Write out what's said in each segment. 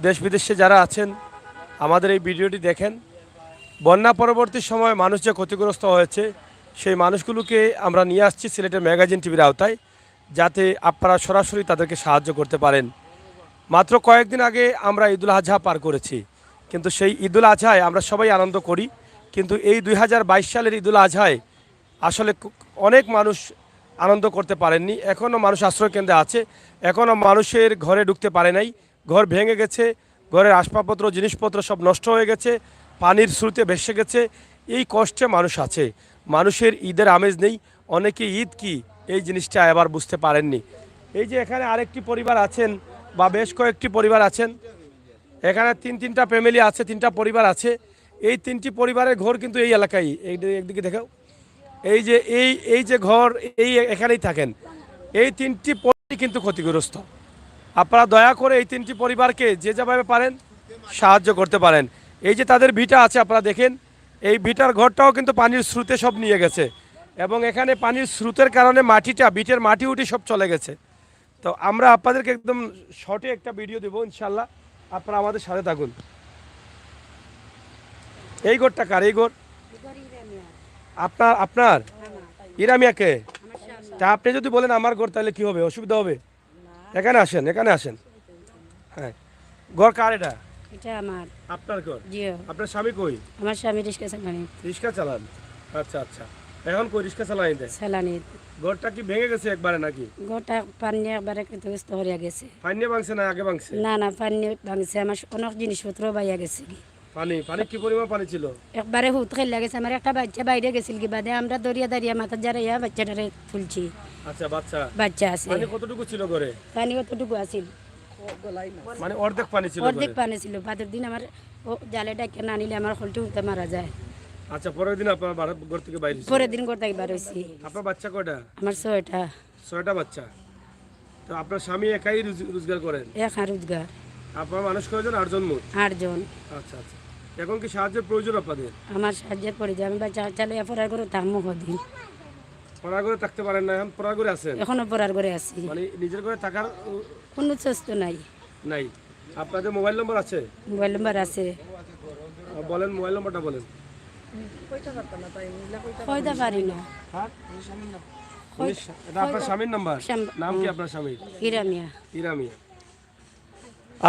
দেশ বিদেশে যারা আছেন আমাদের এই ভিডিওটি দেখেন, বন্যা পরবর্তী সময় মানুষ যে ক্ষতিগ্রস্ত হয়েছে সেই মানুষগুলোকে আমরা নিয়ে আসছি সিলেটের ম্যাগাজিন টিভির আওতায়, যাতে আপনারা সরাসরি তাদেরকে সাহায্য করতে পারেন। মাত্র কয়েকদিন আগে আমরা ঈদুল আজহা পার করেছি, কিন্তু সেই ঈদুল আজহায় আমরা সবাই আনন্দ করি, কিন্তু এই 2022 সালের ঈদুল আজহায় আসলে অনেক মানুষ আনন্দ করতে পারেননি। এখনও মানুষ আশ্রয়কেন্দ্রে আছে, এখনও মানুষের ঘরে ঢুকতে পারে নাই, ঘর ভেঙে গেছে, ঘরের আসবাবপত্র জিনিসপত্র সব নষ্ট হয়ে গেছে, পানির স্রোতে ভেসে গেছে। এই কষ্টে মানুষ আছে, মানুষের ঈদের আমেজ নেই, অনেকে ঈদ কি এই জিনিসটা এবার বুঝতে পারেননি। এই যে এখানে আরেকটি পরিবার আছেন বা বেশ কয়েকটি পরিবার আছেন, এখানে তিনটা ফ্যামিলি আছে, তিনটা পরিবার আছে। এই তিনটি পরিবারের ঘর কিন্তু এই এলাকায়, একদিকে দেখাও, এই যে ঘর এই এখানেই থাকেন। এই তিনটি পরিবার কিন্তু ক্ষতিগ্রস্ত। আপনারা দয়া করে এই তিনটি পরিবারকে যে যেভাবে পারেন সাহায্য করতে পারেন। এই যে তাদের ভিটা আছে, আপনারা দেখেন, এই ভিটার ঘরটাও কিন্তু পানির স্রোতে সব নিয়ে গেছে, এবং এখানে পানির স্রোতের কারণে বিটের মাটি উঠে সব চলে গেছে। তো আমরা আপনাদেরকে একদম শর্টে একটা ভিডিও দেবো ইনশাল্লাহ, আপনারা আমাদের সাথে থাকুন। এই ঘরটা কার? এই ঘর আপনার? আপনার ইরামিয়াকে? তা আপনি যদি বলেন আমার ঘর, তাহলে কি হবে? অসুবিধা হবে? এখানে আসেন, এখানে আসেন। হ্যাঁ, ঘর কার এটা? এটা আমার। আপনার ঘর? জি। আপনার স্বামী কই? আমার স্বামী রিক্সা চালানি। রিক্সা চালান? আচ্ছা আচ্ছা, এখন কই রিক্সা চালানি দেয়? চালানি। ঘরটা কি ভেঙে গেছে একবারে নাকি? গোটা পানি একবারে ক্ষতিগ্রস্ত হয়ে গেছে। পানি ভাঙছে না আগে ভাঙছে? না না, পানি ভাঙছে, আমার অনেক জিনিসপত্র বাইয়া গেছে। পানি পানি কি পরিমাণ পানি ছিল? একবারে হুত খেলে গেছে। আমার একটা বাচ্চা বাইরে গেছিল, কি বাদে আমরা দরিয়া দাঁড়িয়ে মাথা যারাইয়া বাচ্চাটারে তুলছি। আচ্ছা, বাচ্চা বাচ্চা আছে। পানি কতটুকু ছিল ঘরে? পানি কতটুকু আছিল? মানে অর্ধেক পানি ছিল? অর্ধেক পানি ছিল। বাদের দিন আমার জালে ডাকে না নিলে আমার হলটি উঠতে মারা যায়। আচ্ছা, পরের দিন আপনার ঘর থেকে বাইরে? পরের দিন করতে বার হয়েছি। আপনার বাচ্চা কয়টা? আমার ছয়টা। ছয়টা বাচ্চা। তো আপনার স্বামী একাই রোজগার করেন? এক রোজগার। আপনার মানুষ কয়জন? 8 জন মোট? 8 জন। আচ্ছা আচ্ছা, এখন কি সাহায্যের প্রয়োজন আপনাদের? আমার সাহায্যের পরে যে আমি বাচ্চা চালিয়ে পড়ার করে থাকবো কদিন। পড়া করে থাকতে পারেন না? এখন পড়া করে আছেন? এখনো পড়ার করে আছি। মানে নিজের করে থাকার কোনো চেষ্ট নাই। নাই? আপনাদের মোবাইল নম্বর আছে? মোবাইল নাম্বার আছে। বলেন, মোবাইল নম্বরটা বলেন। কইতে পারি না। হ্যাঁ, এটা আপনার স্বামীর নাম্বার? নাম কি আপনার স্বামীর? ইরামিয়া। ইরামিয়া।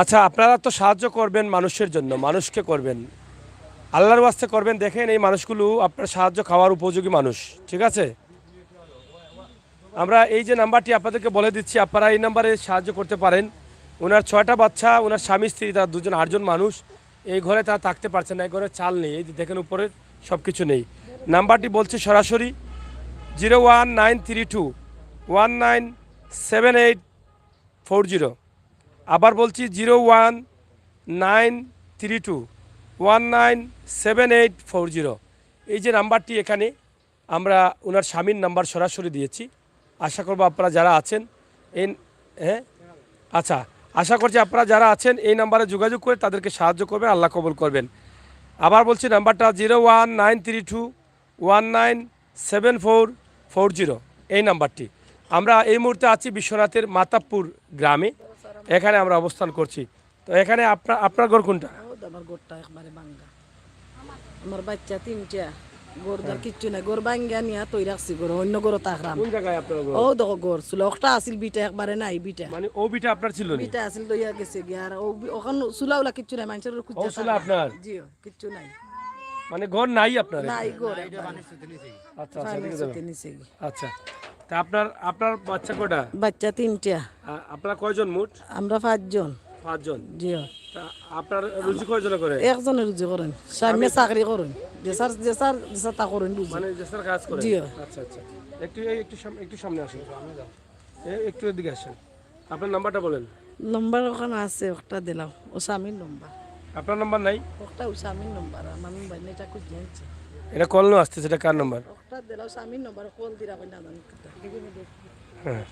আচ্ছা, আপনারা তো সাহায্য করবেন মানুষের জন্য, মানুষকে করবেন, আল্লাহর ওয়াস্তে করবেন। দেখেন এই মানুষগুলো আপনার সাহায্য খাওয়ার উপযোগী মানুষ, ঠিক আছে? আমরা এই যে নাম্বারটি আপনাদেরকে বলে দিচ্ছি, আপনারা এই নাম্বারে সাহায্য করতে পারেন। ওনার 6টা বাচ্চা, ওনার স্বামী স্ত্রী, তার 8 জন মানুষ। এই ঘরে তারা থাকতে পারছে না, এই ঘরে চাল নেই, এই যে দেখেন উপরে সব কিছু নেই। নাম্বারটি বলছি সরাসরি 01932197840। আবার বলছি 01932197840। এই যে নাম্বারটি, এখানে আমরা ওনার স্বামীর নাম্বার সরাসরি দিয়েছি। আশা করব আপনারা যারা আছেন এই, হ্যাঁ আচ্ছা, আশা করছি আপনারা যারা আছেন এই নাম্বারে যোগাযোগ করে তাদেরকে সাহায্য করবেন, আল্লাহ কবুল করবেন। আবার বলছি নাম্বারটা 01932197440, এই নাম্বারটি। আমরা এই মুহূর্তে আছি বিশ্বনাথের মাতাবপুর গ্রামে, এখানে আমরা অবস্থান করছি। তো এখানে আপনার ঘর কোনটা? আমার গোরটা একবারে ভাঙ্গা। আমার বাচ্চা 3টা, গোরদার কিচ্ছু নাই, গোর ভাঙ্গা নিয়া তৈ রাখছি, গোর অন্য গোর তাকরাম। কোন জায়গায় আপনার ঘর? ও দেখো গোর ছিল, একটা আছিল বিটা একবারে নাই, বিটা মানে ও বিটা আপনার ছিল না? বিটা আছিল দইয়া গেছে গিয়া, আর ওখান সুলাউলা কিচ্ছু নাই, মানুষের ও খুঁজা ছিল আপনার? জি, কিচ্ছু নাই, মানে ঘর নাই আপনার? নাই গোর। আচ্ছা আচ্ছা, এদিকে যাবেন। নিচে গিয়ে আচ্ছা, তা আপনার বাচ্চা কয়টা? বাচ্চা 3টা। আপনারা কয়জন মোট? আমরা 5 জন। 5 জন। জি। তা আপনার রুজি কয়জনে করে? একজনের রুজি করেন, স্বামী চাকরি করেন, যেসার তা করেন রুজি। মানে যেসার কাজ করে? জি। আচ্ছা আচ্ছা, একটু সামনে আসুন, একটু এদিকে আসেন। আপনার নাম্বারটা বলেন। নম্বর ওখানে আছে, একটা দিলাম, ও স্বামীর নম্বর। আপনার নাম্বার নাই? একটা ও স্বামীর নম্বর, আমার মোবাইল এটা খুঁজে আনছে। এটা কল নো আসতেছে, এটা কার নাম্বার? একটা দিলাম স্বামীর নম্বর, কল দিরা কই না জানি কিটা। হ্যাঁ,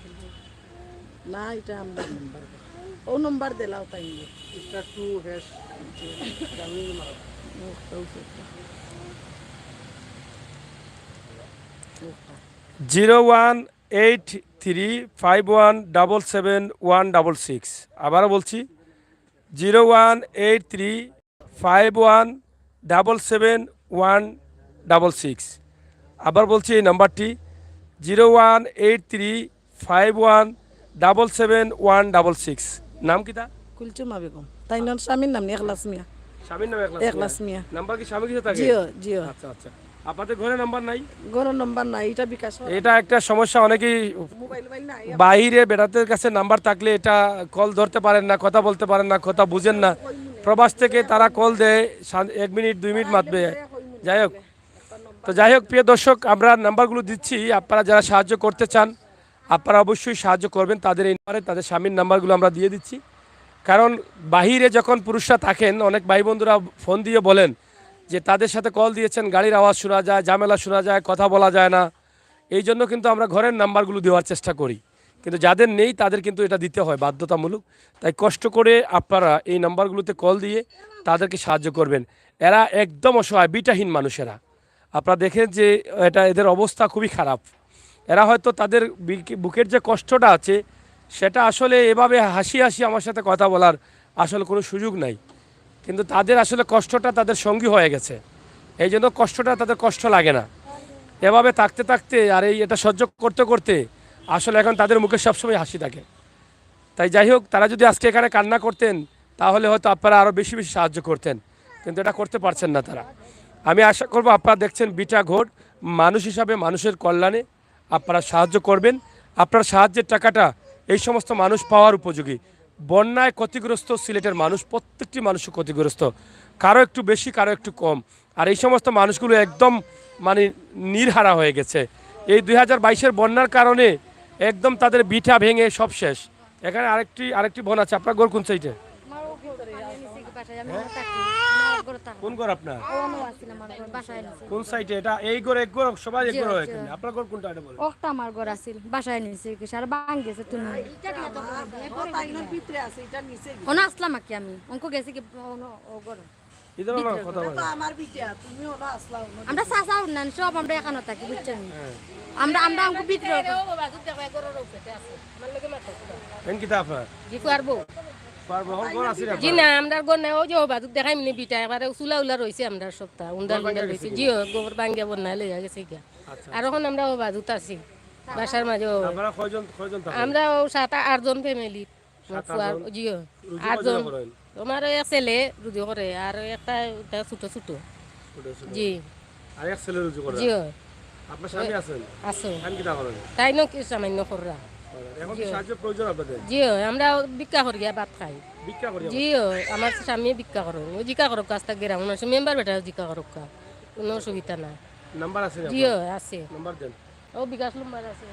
না এটা আমার নম্বর, ও নম্বর দিলাও তাই। এটা টু হ্যাশ জিরো 183517716। আবারও বলছি 018351777166। আবার বলছি এই নাম্বারটি 018351777166। নাম কি তা? কুলচুমা বেগম তাই নাম স্বামীর নাম একলাস মিয়া। স্বামীর নাম একলাস মিয়া। নাম্বার কি স্বামী কিছু থাকে? জিও জিও। আচ্ছা আচ্ছা। আপনাদের ঘরে নাম্বার নাই? গরুর নম্বর নাই, এটা বিকাশ এটা একটা সমস্যা, অনেকেই মোবাইল নাই। বাইরে বেড়াতের কাছে নাম্বার থাকলে এটা কল ধরতে পারেন না, কথা বলতে পারেন না, কথা বুঝেন না। প্রবাস থেকে তারা কল দেয় 1 মিনিট 2 মিনিট মাত্রে। যাই হোক, তো যাই হোক প্রিয় দর্শক, আমরা নাম্বারগুলো দিচ্ছি। আপনারা যারা সাহায্য করতে চান আপনারা অবশ্যই সাহায্য করবেন। তাদের এই নাম্বারে তাদের স্বামীর নাম্বারগুলো আমরা দিয়ে দিচ্ছি। কারণ বাহিরে যখন পুরুষরা থাকেন, অনেক ভাই বন্ধুরা ফোন দিয়ে বলেন যে তাদের সাথে কল দিয়েছেন, গাড়ির আওয়াজ শোনা যায়, ঝামেলা শোনা যায়, কথা বলা যায় না। এই জন্য কিন্তু আমরা ঘরের নাম্বারগুলো দেওয়ার চেষ্টা করি, কিন্তু যাদের নেই তাদের কিন্তু এটা দিতে হয় বাধ্যতামূলক। তাই কষ্ট করে আপনারা এই নাম্বারগুলোতে কল দিয়ে তাদেরকে সাহায্য করবেন। এরা একদম অসহায়, বিটাহীন মানুষেরা। আপনারা দেখেন যে এদের অবস্থা খুবই খারাপ। এরা হয়তো তাদের বুকের যে কষ্টটা আছে সেটা আসলে এভাবে হাসি হাসি আমার সাথে কথা বলার আসলে কোনো সুযোগ নাই, কিন্তু তাদের আসলে কষ্টটা তাদের সঙ্গী হয়ে গেছে। এই জন্য কষ্টটা তাদের কষ্ট লাগে না। এভাবে থাকতে থাকতে আর এটা সহ্য করতে করতে আসলে এখন তাদের মুখে সবসময় হাসি থাকে। তাই যাই হোক, তারা যদি আজকে এখানে কান্না করতেন তাহলে হয়তো আপনারা আরও বেশি বেশি সাহায্য করতেন, কিন্তু এটা করতে পারছেন না তারা। আমি আশা করব আপনারা দেখছেন বিটা ঘোট মানুষ হিসাবে মানুষের কল্যাণে আপনারা সাহায্য করবেন। আপনার সাহায্যের টাকাটা এই সমস্ত মানুষ পাওয়ার উপযোগী। বন্যায় ক্ষতিগ্রস্ত সিলেটের মানুষ, প্রত্যেকটি মানুষ ক্ষতিগ্রস্ত, কারো একটু বেশি কারো একটু কম। আর এই সমস্ত মানুষগুলো একদম মানে নির্হারা হয়ে গেছে। এই 2022-এর বন্যার কারণে একদম তাদের বিটা ভেঙে সব শেষ। এখানে আরেকটি বোন আছে। আপনার ঘর কোন সাইডে? কোন ঘর আপনার? কোন সাইডে এটা? এই ঘর এক ঘর সবাই এক ঘর হয় এখানে। আপনার ঘর কোনটা এটা বলেন? ওটা আমার ঘর আছিল, বাসায় নিছে কি সারা ভাঙ গেছে তুমি। ওনা আসলাম কি আমি অঙ্ক গেছি কি ও ঘর ইদার না কথা বলেন। আমার বিটিয়া তুমি হলো আসলা। আমরা চাচা উন্নয়ন সব আমরা এখানে থাকি বুঝছেন। আমরা অঙ্ক ভিতরে এন কিতা আপনার? কি করবো ঘর আছে জি না আমরা ঘর নাই। ওই যে ও বাজুক দেখাই মিনি বিটা এবারে চুলা উলা রয়েছে আমরা সপ্তাহ উন্ডাল উন্ডাল রয়েছে জি গোবর ভাঙ্গিয়া বন্যা লইয়া গেছে গিয়া। আর এখন আমরা ও বাজুত আছি বাসার মাঝে। আপনারা কয়জন থাকেন? আমরা ও 7-8 জন ফ্যামিলি জি 8 জন। তোমার এক ছেলে রুজি করে আর একটা ছোট ছোট জি। আর এক ছেলে রুজি করে? জি আপনার স্বামী আছেন? আছে। আমি কিতা করেন? তাই না কি সামান্য কররা এখন কি সাহায্য প্রয়োজন আপনাদের? জি আমরা ভিক্ষা করি ভাত খাই। ভিক্ষা করি? জি আমার স্বামী ভিক্ষা করেন। ও জিকা করক কাজটা গেরাম মেম্বার বেটা জিকা করক কোনো অসুবিধা নাই। নাম্বার আছে? জি আছে। নাম্বার দেন। ও বিকাশ নাম্বার আছে।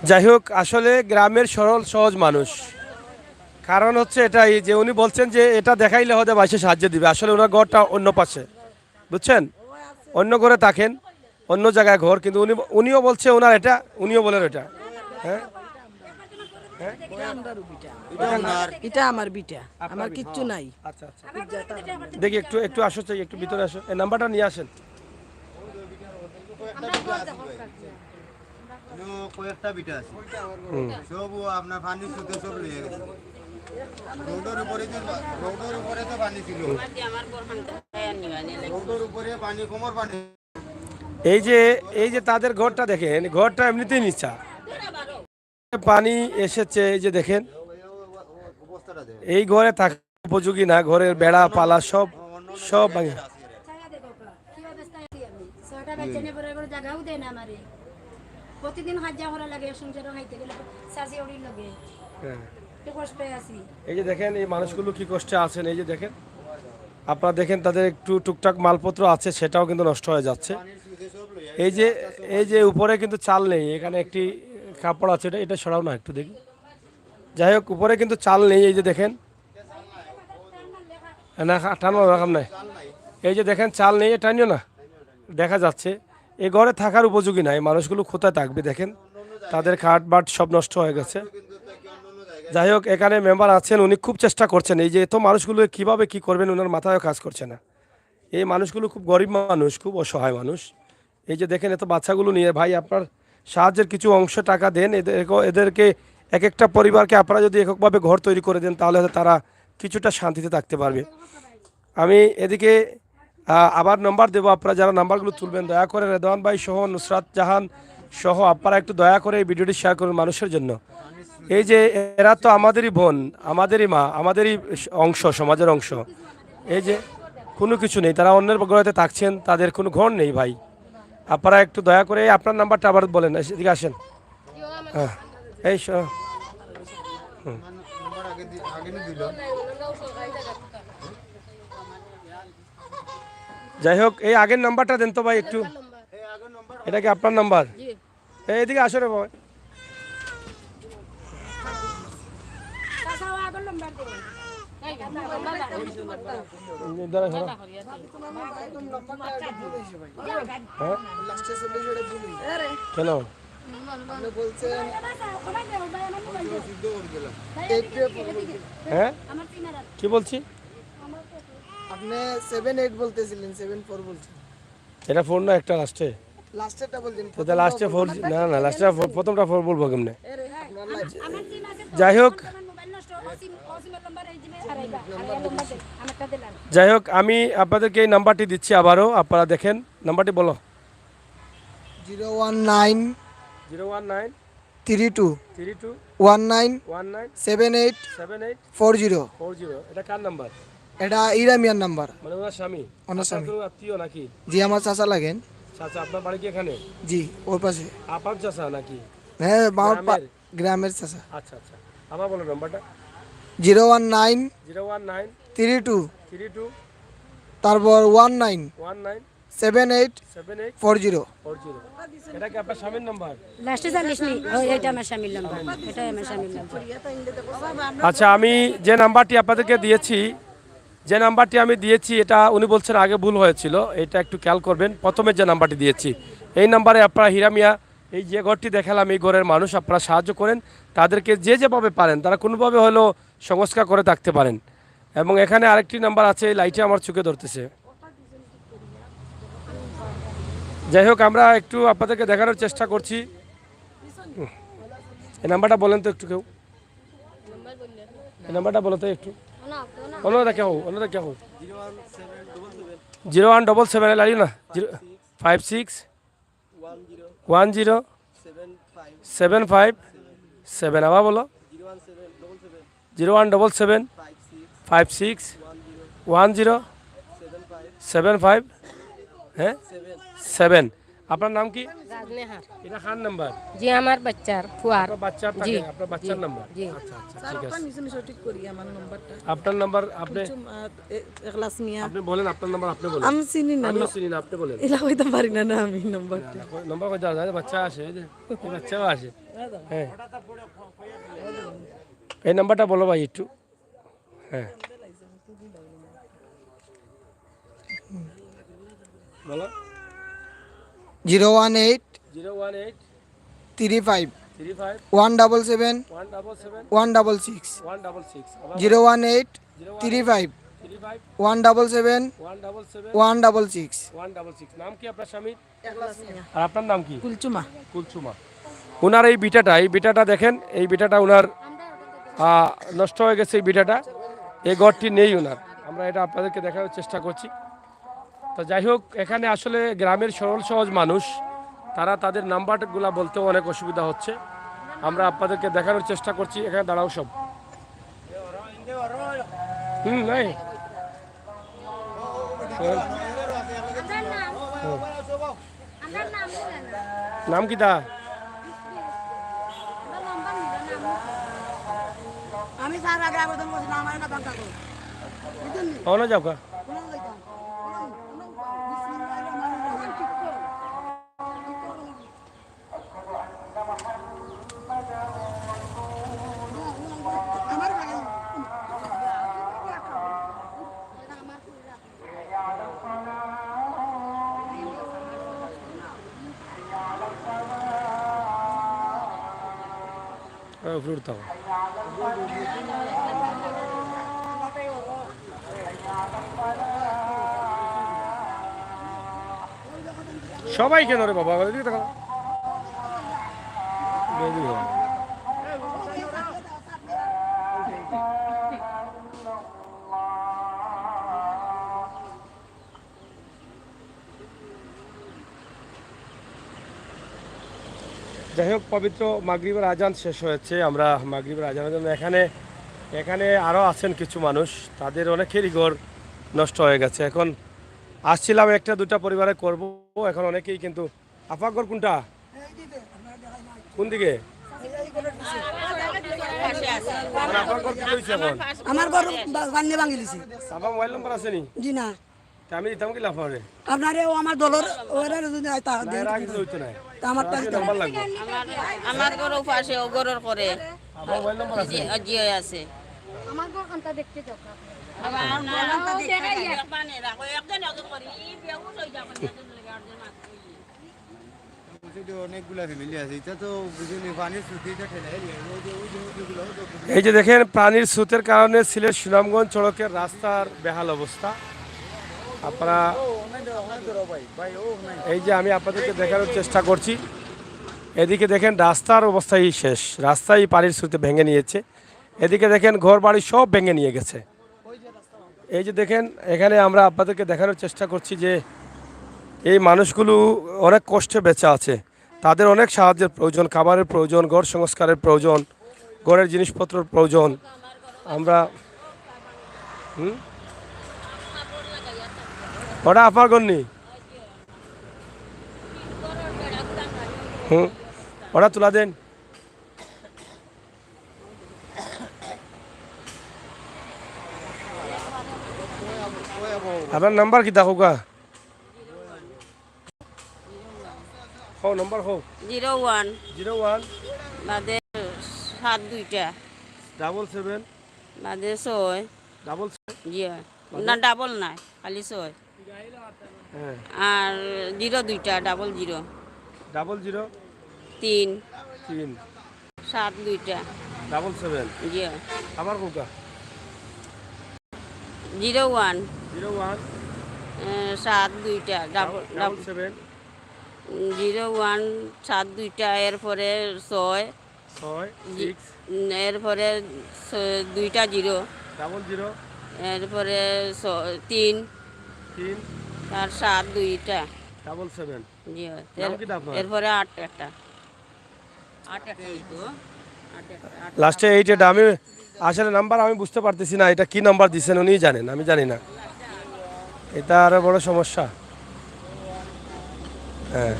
যাই হোক, আসলে গ্রামের সরল সহজ মানুষ। কারণ হচ্ছে এটাই যে উনি বলছেন যে এটা দেখাইলে হয়তো বাইশে সাহায্য দিবে। আসলে ওনার ঘরটা অন্য পাশে, বুঝছেন, অন্য ঘরে থাকেন, অন্য জায়গায় ঘর, কিন্তু উনিও বলছে ওনার এটা, উনিও বলেন এটা। হ্যাঁ এটা আমার বিটা, আমার কিচ্ছু নাই। আচ্ছা আচ্ছা, দেখি একটু আসো, চাই একটু ভিতরে আসো, এই নাম্বারটা নিয়ে আসেন। কয়েকটা বিটা আছে সব আপনার পানি শুতে সব লয়ে গেছে। রোডের উপরে তো পানি ছিল, রোডের উপরে পানি, কোমর পানি। এই যে তাদের ঘরটা দেখেন, ঘরটা এমনিতেই নিচা, পানি এসেছে। এই যে দেখেন, এই ঘরে থাকা উপযোগী না, ঘরের বেড়া পালা সব ভাঙে। প্রতিদিন হাজিয়া করা লাগে সংসার খাইতে গেলে সাজি ওড়ি লাগে। কষ্ট আছি। এই যে দেখেন এই মানুষগুলো কি কষ্টে আছেন। এই যে দেখেন, আপনারা দেখেন তাদের একটু টুকটাক মালপত্র আছে, সেটাও কিন্তু নষ্ট হয়ে যাচ্ছে। এই যে উপরে কিন্তু চাল নেই, এখানে একটি কাপড় আছে, এটা সরাও না একটু দেখি। যাই হোক, উপরে কিন্তু চাল নেই। এই যে দেখেন, না টানো রকম নাই। এই যে দেখেন চাল নেই, টানিও না, দেখা যাচ্ছে এই ঘরে থাকার উপযোগী নাই। মানুষগুলো কোথায় থাকবে দেখেন, তাদের খাট বাট সব নষ্ট হয়ে গেছে। যাই হোক, এখানে মেম্বার আছেন, উনি খুব চেষ্টা করছেন। এই যে এত মানুষগুলো কিভাবে কি করবেন ওনার মাথায় কাজ করছে না। এই মানুষগুলো খুব গরিব মানুষ, খুব অসহায় মানুষ। এই যে দেখেন এত বাচ্চাগুলো নিয়ে, ভাই আপনার সাহায্যের কিছু অংশ টাকা দেন, এদেরকে এক একটা পরিবারকে আপনারা যদি এককভাবে ঘর তৈরি করে দেন তাহলে হয়তো তারা কিছুটা শান্তিতে থাকতে পারবে। আমি এদিকে আবার নাম্বার দেবো, আপনারা যারা নাম্বারগুলো তুলবেন দয়া করে রেদওয়ান ভাই সহ নুসরাত জাহান সহ আপনারা একটু দয়া করে এই ভিডিওটি শেয়ার করুন মানুষের জন্য। এই যে এরা তো আমাদেরই বোন, আমাদেরই মা, আমাদেরই অংশ, সমাজের অংশ। এই যে কোনো কিছু নেই, তারা অন্যের ঘরেতে থাকছেন, তাদের কোনো ঘর নেই ভাই। আপনারা একটু দয়া করে আপনার নাম্বারটা আবার বলেন, এদিকে আসেন। হ্যাঁ এই নাম্বার আগে নি দিল। যাই হোক এই আগের নাম্বারটা দেন তো ভাই একটু। এটা কি আপনার নাম্বার? এইদিকে আসো রে ভাই। চাচা আগের নাম্বার দে। কেন হ্যাঁ কি বলছি? আপনি 78 বলতেছিলেন, 74 বলছেন। এটা ফোর না একটা লাস্টে? লাস্টেরটা বলছেন। তো লাস্টে ফোর না, না লাস্টে প্রথমটা ফোর বলবো কেমনে? যাই হোক যাই হোক আমি আপনাদেরকে এই নাম্বারটি দিচ্ছি আবারও, আপনারা দেখেন নাম্বারটি বলো। 019 019 32 32 19 19 78 78 40। 40। এটা কার নাম্বার? এটা ইরামিয়ার নাম্বার। মানে ওনার স্বামী? ওনার স্বামী। আপনার কোনো আত্মীয় নাকি? জি আমার চাচা লাগেন। চাচা আপনার বাড়ি কি এখানে? জি ওর পাশে। আপনার চাচা নাকি? হ্যাঁ গ্রামের? গ্রামের চাচা। আচ্ছা আচ্ছা আবার বলো নাম্বারটা। 019 019 32 32 তারপর 19 19 78 78 40। 40। এটা কি আপনার স্বামীর নাম্বার? লাস্টে জানিস নি এটা আমার স্বামীর নাম্বার, এটা আমার স্বামীর নাম্বার। আচ্ছা আমি যে নাম্বারটি আপনাদেরকে দিয়েছি, যে নাম্বারটি আমি দিয়েছি এটা উনি বলছেন আগে ভুল হয়েছিল, এটা একটু খেয়াল করবেন। প্রথমে যে নাম্বারটি দিয়েছি এই নাম্বারে আপনারা হিরামিয়া এই যে ঘরটি দেখালাম এই ঘরের মানুষ আপনারা সাহায্য করেন, তাদেরকে যে যেভাবে পারেন তারা কোনোভাবে হলেও সংস্কার করে থাকতে পারেন। এবং এখানে আরেকটি নাম্বার আছে, এই লাইটে আমার চোখে ধরতেছে। যাই হোক আমরা একটু আপনাদেরকে দেখানোর চেষ্টা করছি। এই নাম্বারটা বলেন তো একটু কেউ, এই নাম্বারটা বলো তো একটু। অন্যরা কে হো 0177 লাড়ি না 56 10 757 আবার বলো 0177 56 10 75 হ্যাঁ 7। আপনার নাম কি? রাজনেহার। এটা খান নাম্বার? জি আমার বাচ্চার ফুয়ার। আপনার বাচ্চার জি, থাকে, আপনার বাচ্চার নাম্বার? জি। আচ্ছা আচ্ছা স্যার ঠিক ওটা আছে। নিচে সঠিক করি আমার নাম্বারটা। আপনার নাম্বার আপনি এখলাস মিয়া। আপনি বলেন, আপনার নাম্বার আপনি বলেন। আমি চিনি না, আমি চিনি না, আপনি বলেন। এলা হইতে পারি না আমি নাম্বারটা। নাম্বার কই দাও, বাচ্চা আসে, এই যে এই বাচ্চাও আসে। হ্যাঁ এই নাম্বারটা বলো ভাই একটু। হ্যাঁ বলো। 018 018 35 35 177 177 166। 166 018 35 35 177 177 166। 166। নাম কি আপনার স্বামীর? এখলাস মিয়া। আর আপনার নাম কি? কুলচুমা। কুলচুমা। ওনার এই বিটাটা দেখেন, এই বিটাটা ওনার নষ্ট হয়ে গেছে। এই বিটাটা, এই ঘরটি নেই ওনার। আমরা এটা আপনাদেরকে দেখানোর চেষ্টা করছি। তো যাই হোক এখানে আসলে গ্রামের সরল সহজ মানুষ, তারা তাদের নাম্বারগুলো বলতেও অনেক অসুবিধা হচ্ছে। আমরা আপনাদেরকে দেখানোর চেষ্টা করছি। এখানে দাঁড়াও সব। নাই নাম কি তা? আমি স্যার আগে আবেদন করছিলাম আমার না বাঙ্কা করো কখনো যাও কা? ফ্লুট থাকো। সবাই কেন রে বাবা, এদিকে তাকাও। যাই হোক, পবিত্র মাগরিবের আজান শেষ হয়েছে। আমরা মাগরিবের আজানের জন্য এখানে আরও আছেন কিছু মানুষ, তাদের অনেকেরই ঘর নষ্ট হয়ে গেছে। এখন আসছিলাম একটা দুটা পরিবারে করব, এখন অনেকেই কিন্তু আপার ঘর কোনটা, কোন দিকে আপনার ঘর কি হয়েছে এখন? আমার ঘর বান্নে ভাঙি দিছি। আপনার মোবাইল নম্বর আছে নি? জি না, তা আমি দিতাম কি লাফারে আপনারে ও আমার দলর ওরা যদি আইতা দেন এর আগে তো হইতো না, আমার নাম্বার লাগবে। আমার গরু পাশে ও গরুর করে আপনার মোবাইল নম্বর আছে? জিও আছে। আমার ঘর কান্তা দেখতে যাও অনেকগুলা ফ্যামিলি আছে, এটা তো বুঝুনি পানির স্রোতে এটা ঠেলে এই যে দেখেন, পানির স্রোতের কারণে সিলেট সুনামগঞ্জ সড়কের রাস্তার বেহাল অবস্থা। আপনারা এই যে আমি আপনাদেরকে দেখানোর চেষ্টা করছি, এদিকে দেখেন রাস্তার অবস্থাই শেষ, রাস্তাই পানির স্রোতে ভেঙে নিয়েছে। এদিকে দেখেন ঘর বাড়ি সব ভেঙে নিয়ে গেছে। এই যে দেখেন, এখানে আমরা আপনাদেরকে দেখানোর চেষ্টা করছি যে এই মানুষগুলো অনেক কষ্টে বেঁচে আছে, তাদের অনেক সাহায্যের প্রয়োজন, খাবারের প্রয়োজন, ঘর সংস্কারের প্রয়োজন, ঘরের জিনিসপত্রের প্রয়োজন। আমরা ওটা আপনার ঘর নি, ওটা তুলা দেন। আপনার নাম্বার কি দেখো গা, হো নাম্বার হো 01 01 বাদে 7 দুইটা 77 বাদে 6 ডাবল জিও না ডাবল নাই খালি 6 হ্যাঁ আর 0 দুইটা ডাবল 0 00 3 3 7 দুইটা 77 জিও আমার কোকা 01 01 7 দুইটা ডাবল 77 01 7 দুইটা এরপরে 6 6 6 এরপরে দুইটা 0 00 এরপরে 3 3 আর 7 দুইটা 77 জিও নাম কি আপনার? এরপরে 8 একটা 8 একটা হইতো 8 একটা লাস্টে এইটা আমি আসলে নাম্বার আমি বুঝতে পারতেছি না, এটা কি নাম্বার দিচ্ছেন উনিই জানেন, আমি জানি না। এটা আরো বড় সমস্যা। হ্যাঁ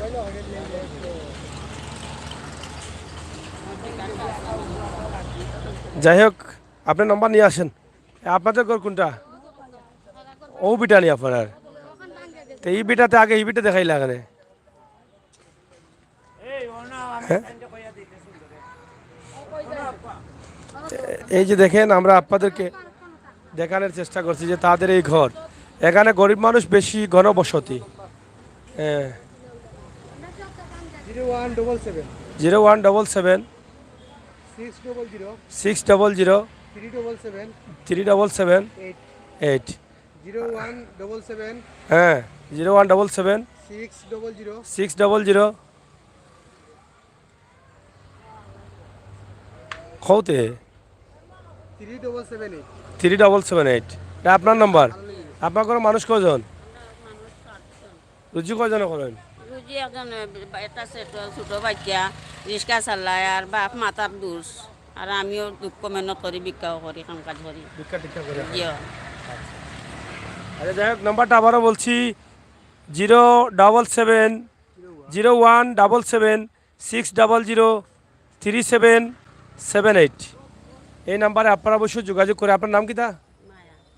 যাই হোক, আপনার নাম্বার নিয়ে আসেন। আপনাদের ঘর কোনটা? ও বিটা নিয়ে আপনার, তো এই বিটাতে আগে এই বিটা দেখাই লাগানে। এই যে দেখেন, আমরা আপনাদেরকে দেখানোর চেষ্টা করছি যে তাদের এই ঘর, এখানে গরিব মানুষ বেশি, ঘনবসতি। 0177 0177 600 600 377 377 8 0177 হ্যাঁ 0177 600 600 কৌতে 3778 3778। এটা আপনার নাম্বার? আপনার কোনো মানুষ কজন? রুজি কজন করেন? রুজি একজন একটা ছোট বাচ্চা রিক্সা চালায় আর বাপ মাতার দোষ, আর আমিও দুঃখ মেহনত করি, ভিক্ষাও করি, কাম কাজ করি। ভিক্ষা টিক্ষা করে। জিও আচ্ছা যাই হোক, নাম্বারটা আবারও বলছি 077 0177 600 3778। এই নাম্বারে আপনারা অবশ্যই যোগাযোগ করে। আপনার নাম কি তা?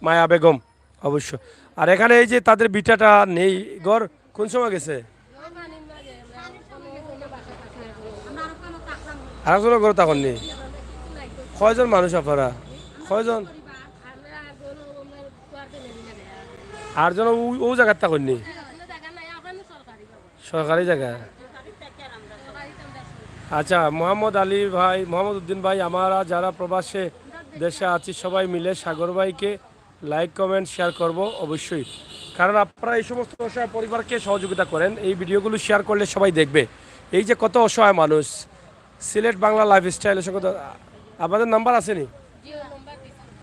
মায়া বেগম, অবশ্য। আর এখানে এই যে তাদের বিটাটা নেই, ঘর কোন সময় গেছে? আরেকজনের ঘর তখন নেই। কয়জন মানুষ আপনারা? কয়জন? আটজন ও জায়গার তখন নেই, সরকারি জায়গা। আচ্ছা, মোহাম্মদ আলী ভাই, মোহাম্মদ উদ্দিন ভাই, আমরা যারা প্রবাসে দেশে আছি সবাই মিলে সাগর ভাইকে লাইক কমেন্ট শেয়ার করব অবশ্যই, কারণ আপনারা এই সমস্ত অসহায় পরিবারকে সহযোগিতা করেন। এই ভিডিওগুলো শেয়ার করলে সবাই দেখবে এই যে কত অসহায় মানুষ। সিলেট বাংলা লাইফস্টাইলের সঙ্গে আপনাদের নাম্বার আছে নি?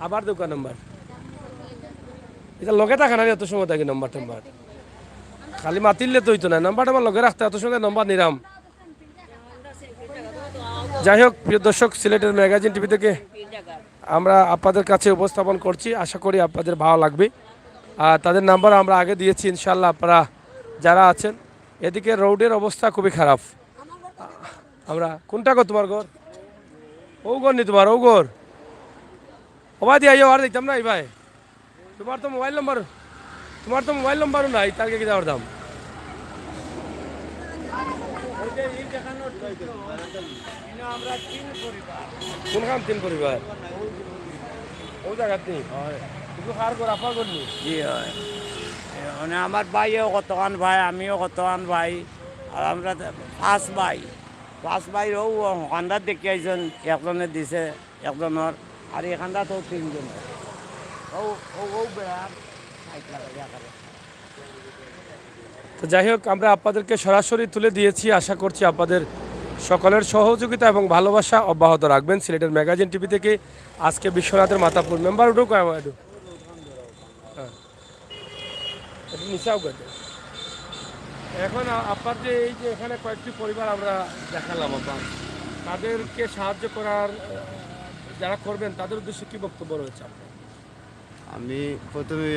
আবার দোকান নাম্বার এটা লগে থাকে না, এত সময় থাকে নাম্বার টাম্বার খালি মাতিলে তো হইতো না, নাম্বারটা আমার লগে রাখতে, এত সময় নাম্বার নিরাম। যাই হোক প্রিয় দর্শক, সিলেটের ম্যাগাজিন টিভি থেকে আমরা আপনাদের কাছে উপস্থাপন করছি, আশা করি আপনাদের ভালো লাগবে। আর তাদের নাম্বার আমরা আগে দিয়েছি, ইনশাল্লাহ আপনারা যারা আছেন। এদিকে রোডের অবস্থা খুবই খারাপ। আমরা কোনটা গো তোমার ঘর? ও ঘর নি তোমার? ও ঘর ওবা দিয়ে আইও, আর দেখতাম না এই ভাই। তোমার তো মোবাইল নম্বরও নাই, তারকে কি যাওয়ার দাম? কোনখান 3 পরিবার? ও জায়গা নেই কিন্তু হার ঘর আপার ঘর নি? জি হয়, মানে আমার ভাইও কতক্ষণ ভাই, আমিও কতক্ষণ ভাই, আর আমরা 5 ভাই। 5 ভাই ও খান্দার দেখি আইছেন, একজনে দিছে একজনের, আর এখানটা তো 3 জনের। ও ও ও বেড়ার তো যাই হোক, আমরা আপনাদেরকে সরাসরি তুলে দিয়েছি। আশা করছি আপনাদের সকলের সহযোগিতা এবং ভালোবাসা অব্যাহত রাখবেন। সিলেটের ম্যাগাজিন টিভি থেকে আজকে বিশ্বনাথের মাতাপুর মেম্বার উঠুক নিচাও করবে। এখন আপনার যে এই যে এখানে কয়েকটি পরিবার আমরা দেখালাম, আপনার তাদেরকে সাহায্য করার যারা করবেন তাদের উদ্দেশ্যে কি বক্তব্য রয়েছে আপনার? আমি প্রথমে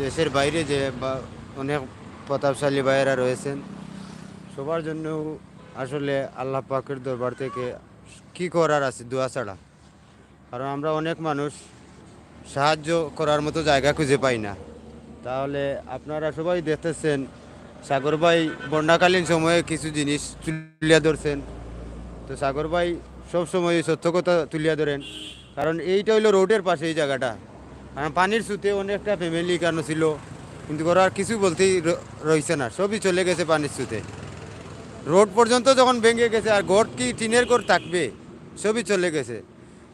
দেশের বাইরে যে বা অনেক প্রতাপশালী ভাইয়েরা রয়েছেন, সবার জন্য আসলে আল্লাহ পাকের দরবার থেকে কি করার আছে, দোয়া ছাড়া। কারণ আমরা অনেক মানুষ সাহায্য করার মতো জায়গা খুঁজে পাই না। তাহলে আপনারা সবাই দেখতেছেন, সাগর ভাই বন্যাকালীন সময়ে কিছু জিনিস তুলিয়া ধরছেন। তো সাগর ভাই সবসময় সত্য কথা তুলিয়া ধরেন, কারণ এইটা হইলো রোডের পাশে এই জায়গাটা। কারণ পানির স্রোতে অনেকটা ফ্যামিলি কেন ছিল, কিন্তু ওরা আর কিছু বলতেই রয়েছে না, সবই চলে গেছে পানির স্রোতে। রোড পর্যন্ত যখন ভেঙে গেছে, আর ঘর কি টিনের ঘর থাকবে, সবই চলে গেছে।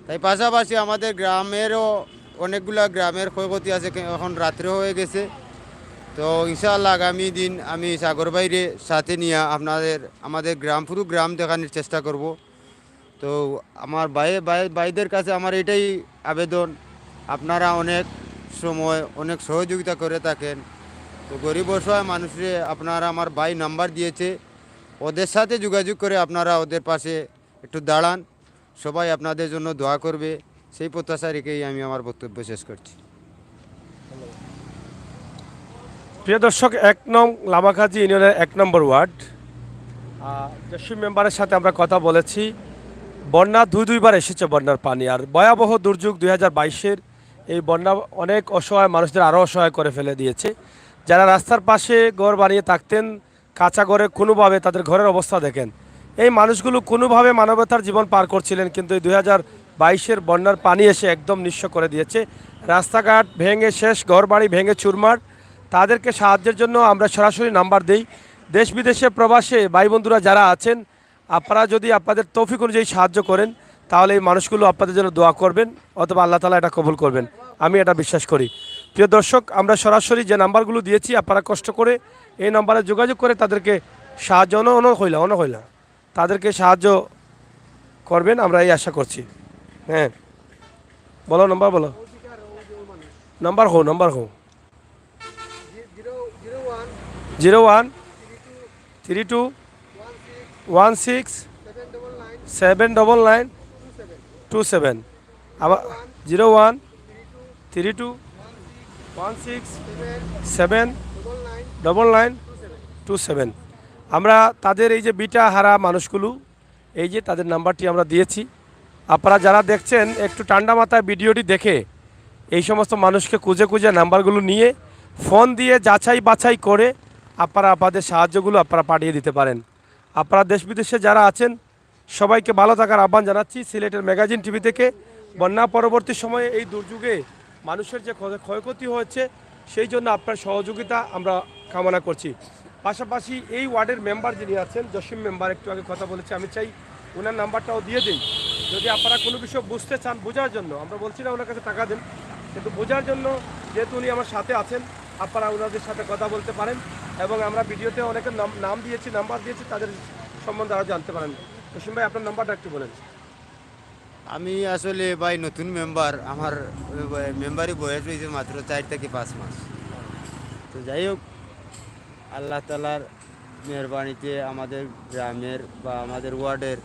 তাই পাশাপাশি আমাদের গ্রামেরও অনেকগুলা গ্রামের ক্ষয়ক্ষতি আছে, এখন রাত্রে হয়ে গেছে। তো ইনশাআল্লাহ আগামী দিন আমি সাগর বাইরে সাথে নিয়ে আমাদের পুরো গ্রাম দেখানোর চেষ্টা করব। তো আমার ভাইদের কাছে আমার এটাই আবেদন, আপনারা অনেক সময় অনেক সহযোগিতা করে থাকেন। তো গরিব অসহায় মানুষে আপনারা, আমার ভাই নাম্বার দিয়েছে, ওদের সাথে যোগাযোগ করে আপনারা ওদের পাশে একটু দাঁড়ান। সবাই আপনাদের জন্য দোয়া করবে, সেই প্রত্যাশা রেখেই আমি আমার বক্তব্য শেষ করছি। প্রিয় দর্শক, 1 নং লামাখাজি ইউনিয়নের 1 নম্বর ওয়ার্ড জসিম মেম্বারের সাথে আমরা কথা বলেছি। বন্যা দুইবার এসেছে, বন্যার পানি আর ভয়াবহ দুর্যোগ 2022-এর এই বন্যা অনেক অসহায় মানুষদের আরও অসহায় করে ফেলে দিয়েছে। যারা রাস্তার পাশে ঘর বানিয়ে থাকতেন, কাঁচা ঘরে কোনোভাবে তাদের ঘরের অবস্থা দেখেন। এই মানুষগুলো কোনোভাবে মানবতার জীবন পার করছিলেন, কিন্তু এই 2022-এর বন্যার পানি এসে একদম নিঃস্ব করে দিয়েছে। রাস্তাঘাট ভেঙে শেষ, ঘর বাড়ি ভেঙে চুরমার। তাদেরকে সাহায্যের জন্য আমরা সরাসরি নাম্বার দেই। দেশ বিদেশে প্রবাসে ভাই বন্ধুরা যারা আছেন, আপনারা যদি আপনাদের তৌফিক অনুযায়ী সাহায্য করেন, তাহলে এই মানুষগুলো আপনাদের জন্য দোয়া করবেন, অথবা আল্লাহ তাআলা এটা কবুল করবেন, আমি এটা বিশ্বাস করি। প্রিয় দর্শক, আমরা সরাসরি যে নাম্বারগুলো দিয়েছি, আপনারা কষ্ট করে এই নাম্বারে যোগাযোগ করে তাদেরকে সাহায্য হইলা তাদেরকে সাহায্য করবেন, আমরা এই আশা করছি। হ্যাঁ বলো, নাম্বার বলো, নাম্বার হো 01 32 16 799 27। আবার 01 32 16 799 27। আমরা তাদের এই যে বিটা হারা মানুষগুলো, এই যে তাদের নাম্বারটি আমরা দিয়েছি। আপনারা যারা দেখছেন, একটু ঠান্ডা মাথায় ভিডিওটি দেখে এই সমস্ত মানুষকে খুঁজে নাম্বারগুলো নিয়ে ফোন দিয়ে যাচাই বাছাই করে আপনারা আপনাদের সাহায্যগুলো আপনারা পাঠিয়ে দিতে পারেন। আপনারা দেশ বিদেশে যারা আছেন, সবাইকে ভালো থাকার আহ্বান জানাচ্ছি। সিলেটের ম্যাগাজিন টিভি থেকে বন্যা পরবর্তী সময়ে এই দুর্যোগে মানুষের যে ক্ষয়ক্ষতি হয়েছে, সেই জন্য আপনার সহযোগিতা আমরা কামনা করছি। পাশাপাশি এই ওয়ার্ডের মেম্বার যিনি আছেন, জসিম মেম্বার, একটু আগে কথা বলেছে, আমি চাই ওনার নাম্বারটাও দিয়ে দিই। যদি আপনারা কোনো বিষয় বুঝতে চান, বোঝার জন্য, আমরা বলছি না ওনার কাছে টাকা দেন, কিন্তু বোঝার জন্য যেহেতু উনি আমার সাথে আছেন, আপনারা ওনাদের সাথে কথা বলতে পারেন। এবং আমরা ভিডিওতে অনেকের নাম দিয়েছি, নাম্বার দিয়েছি, তাদের সম্বন্ধে আরও জানতে পারেন। জসিম ভাই, আপনার নাম্বারটা একটু বলেন। আমি আসলে ভাই নতুন মেম্বার, আমার মেম্বারি বয়স হয়েছে মাত্র 4 থেকে 5 মাস। তো যাই হোক, আল্লাহ তাআলার মেহরবানিতে আমাদের গ্রামের বা আমাদের ওয়ার্ডের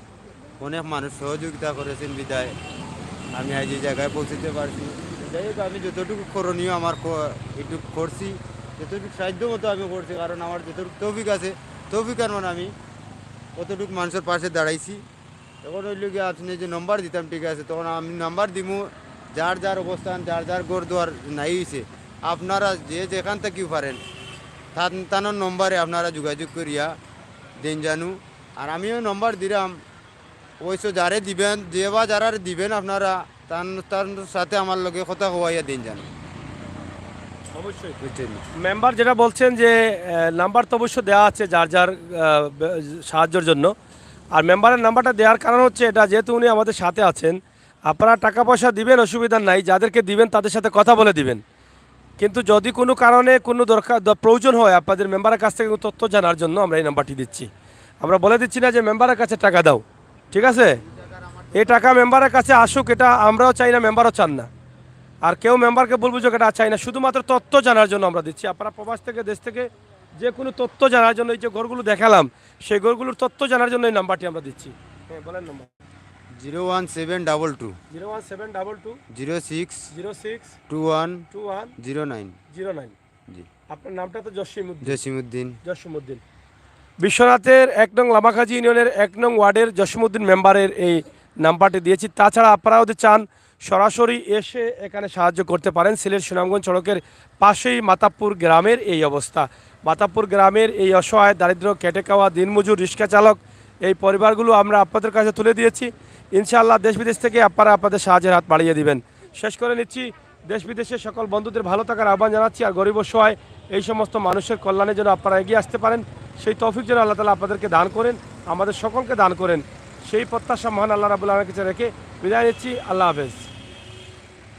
অনেক মানুষ সহযোগিতা করেছেন বিদায় আমি আজ এই জায়গায় পৌঁছতে পারছি। যাই হোক আমি যতটুকু করণীয় আমার একটু করছি, যতটুকু সাহায্য মতো আমি করছি, কারণ আমার যতটুকু তৌফিক আছে তৌফিকার মানে আমি কতটুকু মানুষের পাশে দাঁড়াইছি। এখন হইল গিয়ে আপনি যে নম্বর দিতাম ঠিক আছে, তখন আমি নাম্বার দিমু যার যার অবস্থান যার যার ঘর দুয়ার নাই হয়েছে, আপনারা যে যেখান থেকেও পারেন তানোর নম্বরে আপনারা যোগাযোগ করিয়া দেন জানু। আর আমিও নম্বর দিলাম ওইসব যারে দিবেন যে বা যারা দিবেন আপনারা তার সাথে আমার লগে কথা হওয়াইয়া দিন জানু। অবশ্যই বুঝছেন? মেম্বার যেটা বলছেন যে নাম্বার তো অবশ্য দেওয়া আছে যার যার সাহায্যের জন্য। আর মেম্বারের নাম্বারটা দেওয়ার কারণ হচ্ছে এটা, যেহেতু উনি আমাদের সাথে আছেন, আপনারা টাকা পয়সা দিবেন অসুবিধা নাই, যাদেরকে দিবেন তাদের সাথে কথা বলে দিবেন। কিন্তু যদি কোনো কারণে কোনো প্রয়োজন হয় আপনাদের মেম্বারের কাছ থেকে তথ্য জানার জন্য আমরা এই নাম্বারটি দিচ্ছি। আমরা বলে দিচ্ছি না যে মেম্বারের কাছে টাকা দাও, ঠিক আছে? এই টাকা মেম্বারের কাছে আসুক, এটা আমরাও চাই না, মেম্বারও চান না। আর কেউ মেম্বারকে বলবো যে এটা চাই না, শুধুমাত্র তথ্য জানার জন্য আমরা দিচ্ছি। আপনারা প্রবাস থেকে দেশ থেকে যে কোনো তথ্য জানার জন্য, এই যে ঘরগুলো দেখালাম সেই ঘরগুলোর তথ্য জানার জন্য এই নাম্বারটি আমরা দিচ্ছি। হ্যাঁ বলেন নম্বর। 01722 01722 06 06 21 21 09। 09। জি, আপনার নামটা তো জসিমউদ্দিন। জসিমউদ্দিন। জসিমউদ্দিন বিশ্বনাথের 1 নং লামাখাজি ইউনিয়নের 1 নং ওয়ার্ডের জসিমউদ্দিন মেম্বারের এই নাম্বারটি দিয়েছি। তাছাড়া আপনারা যদি চান সরাসরি এসে এখানে সাহায্য করতে পারেন। সিলেট সুনামগঞ্জ সড়কের পাশেই মাতাবপুর গ্রামের এই অবস্থা। মাতাবপুর গ্রামের এই অসহায় দারিদ্র খেটে খাওয়া দিনমজুর রিক্সা চালক এই পরিবারগুলো আমরা আপনাদের কাছে তুলে দিয়েছি। ইনশাআল্লাহ দেশ বিদেশ থেকে আপনারা আপনাদের সাহায্যের হাত বাড়িয়ে দিবেন। শেষ করে নিচ্ছি, দেশ বিদেশের সকল বন্ধুদের ভালো থাকার আহ্বান জানাচ্ছি। আর গরিব অসহায় এই সমস্ত মানুষের কল্যাণের জন্য আপনারা এগিয়ে আসতে পারেন, সেই তৌফিক যেন আল্লাহ তাআলা আপনাদেরকে দান করেন, আমাদের সকলকে দান করেন, সেই প্রত্যাশা মহান আল্লাহ রাব্বুল আলামিনের কাছে রেখে বিদায় নিচ্ছি। আল্লাহ হাফেজ।